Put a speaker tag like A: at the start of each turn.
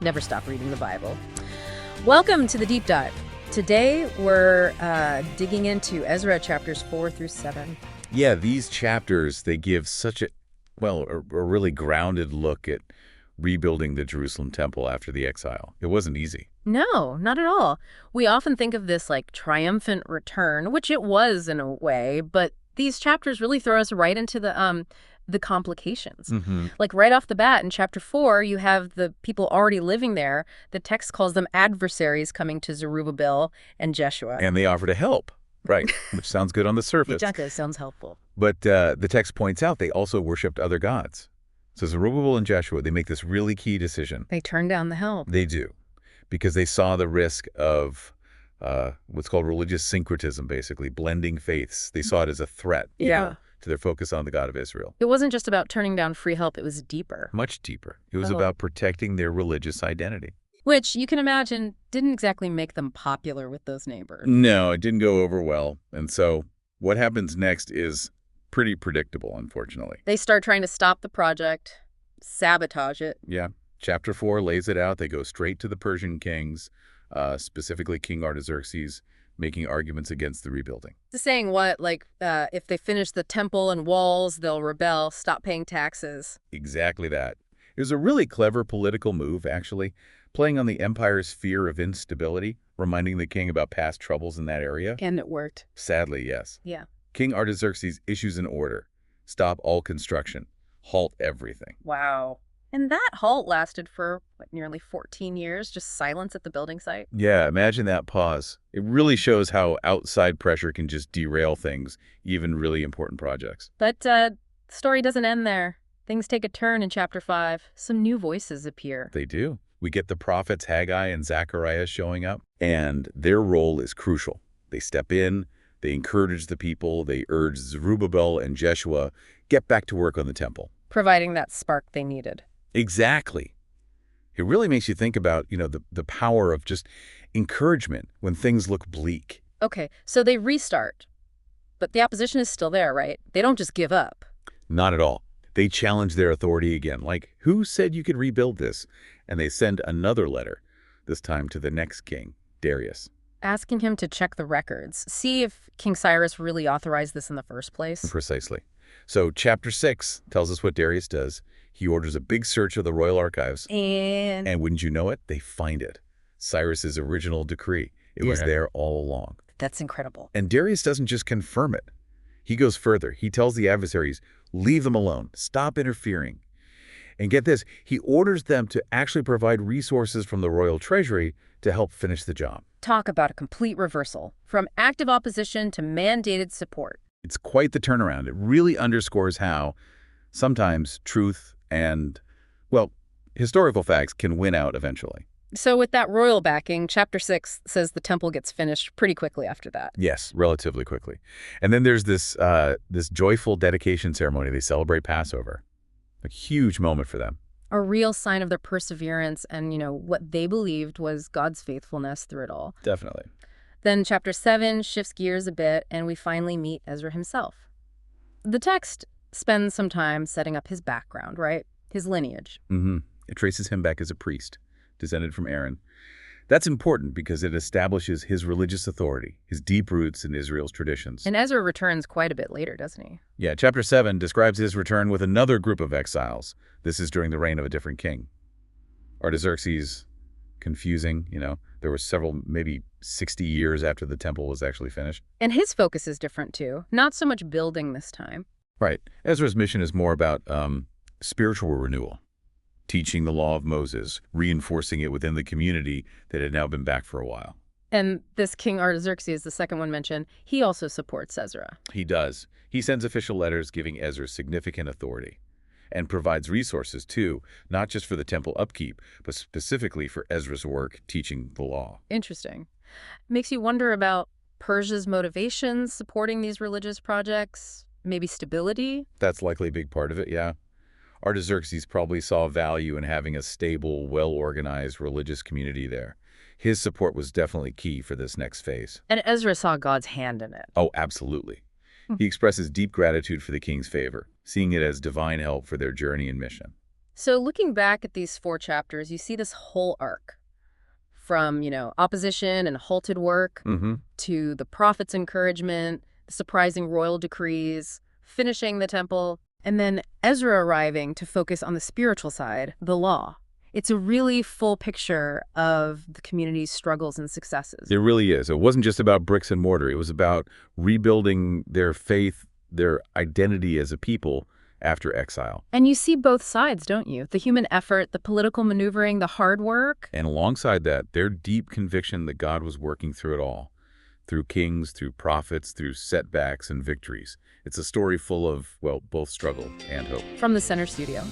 A: Never stop reading the Bible. Welcome to the Deep Dive. Today, we're digging into Ezra chapters 4 through 7.
B: Yeah, these chapters, they give such a really grounded look at rebuilding the Jerusalem temple after the exile. It wasn't easy.
A: No, not at all. We often think of this like triumphant return, which it was in a way, but these chapters really throw us right into the complications. Like right off the bat in chapter 4, you have the people already living there. The text calls them adversaries coming to Zerubbabel and Jeshua.
B: And they offer to help, right, which sounds good on the surface.
A: It does, sounds helpful.
B: But the text points out they also worshipped other gods. So Zerubbabel and Jeshua, they make this really key decision.
A: They turn down the help.
B: They do, because they saw the risk of what's called religious syncretism, basically, blending faiths. They saw it as a threat to their focus on the God of Israel.
A: It wasn't just about turning down free help, it was deeper.
B: Much deeper. It was about protecting their religious identity.
A: Which, you can imagine, didn't exactly make them popular with those neighbors.
B: No, it didn't go over well. And so what happens next is pretty predictable, unfortunately.
A: They start trying to stop the project, sabotage it.
B: Yeah. Chapter 4 lays it out. They go straight to the Persian kings, specifically King Artaxerxes, making arguments against the rebuilding.
A: Saying what? Like, if they finish the temple and walls, they'll rebel, stop paying taxes.
B: Exactly that. It was a really clever political move, actually, playing on the empire's fear of instability, reminding the king about past troubles in that area.
A: And it worked.
B: Sadly, yes.
A: Yeah.
B: King Artaxerxes issues an order. Stop all construction. Halt everything.
A: Wow. And that halt lasted for, nearly 14 years, just silence at the building site?
B: Yeah, imagine that pause. It really shows how outside pressure can just derail things, even really important projects.
A: But the story doesn't end there. Things take a turn in chapter 5. Some new voices appear.
B: They do. We get the prophets Haggai and Zechariah showing up, and their role is crucial. They step in, they encourage the people, they urge Zerubbabel and Jeshua, get back to work on the temple.
A: Providing that spark they needed.
B: Exactly. It really makes you think about, the power of just encouragement when things look bleak.
A: Okay, so they restart. But the opposition is still there, right? They don't just give up.
B: Not at all. They challenge their authority again, like, who said you could rebuild this? And they send another letter, this time to the next king, Darius.
A: Asking him to check the records, see if King Cyrus really authorized this in the first place.
B: Precisely. So chapter 6 tells us what Darius does. He orders a big search of the royal archives. And wouldn't you know it, they find it. Cyrus's original decree. It was there all along.
A: That's incredible.
B: And Darius doesn't just confirm it. He goes further. He tells the adversaries, leave them alone. Stop interfering. And get this, he orders them to actually provide resources from the royal treasury to help finish the job.
A: Talk about a complete reversal, from active opposition to mandated support.
B: It's quite the turnaround. It really underscores how sometimes truth and, historical facts can win out eventually.
A: So with that royal backing, chapter 6 says the temple gets finished pretty quickly after that.
B: Yes, relatively quickly. And then there's this joyful dedication ceremony. They celebrate Passover. A huge moment for them.
A: A real sign of their perseverance and, what they believed was God's faithfulness through it all.
B: Definitely.
A: Then chapter 7 shifts gears a bit, and we finally meet Ezra himself. The text spends some time setting up his background, right? His lineage.
B: It traces him back as a priest, descended from Aaron. That's important because it establishes his religious authority, his deep roots in Israel's traditions.
A: And Ezra returns quite a bit later, doesn't he?
B: Yeah, chapter 7 describes his return with another group of exiles. This is during the reign of a different king. Artaxerxes, confusing, there were several, maybe 60 years after the temple was actually finished.
A: And his focus is different too. Not so much building this time.
B: Right. Ezra's mission is more about spiritual renewal. Teaching the law of Moses, reinforcing it within the community that had now been back for a while.
A: And this King Artaxerxes, the second one mentioned, he also supports Ezra.
B: He does. He sends official letters giving Ezra significant authority and provides resources, too, not just for the temple upkeep, but specifically for Ezra's work teaching the law.
A: Interesting. Makes you wonder about Persia's motivations supporting these religious projects, maybe stability?
B: That's likely a big part of it, yeah. Artaxerxes probably saw value in having a stable, well-organized religious community there. His support was definitely key for this next phase.
A: And Ezra saw God's hand in it.
B: Oh, absolutely. He expresses deep gratitude for the king's favor, seeing it as divine help for their journey and mission.
A: So looking back at these 4 chapters, you see this whole arc from, opposition and halted work to the prophet's encouragement, the surprising royal decrees, finishing the temple, and then Ezra arriving to focus on the spiritual side, the law. It's a really full picture of the community's struggles and successes.
B: It really is. It wasn't just about bricks and mortar. It was about rebuilding their faith, their identity as a people after exile.
A: And you see both sides, don't you? The human effort, the political maneuvering, the hard work.
B: And alongside that, their deep conviction that God was working through it all, through kings, through prophets, through setbacks and victories. It's a story full of, well, both struggle and hope.
A: From the Center Studio.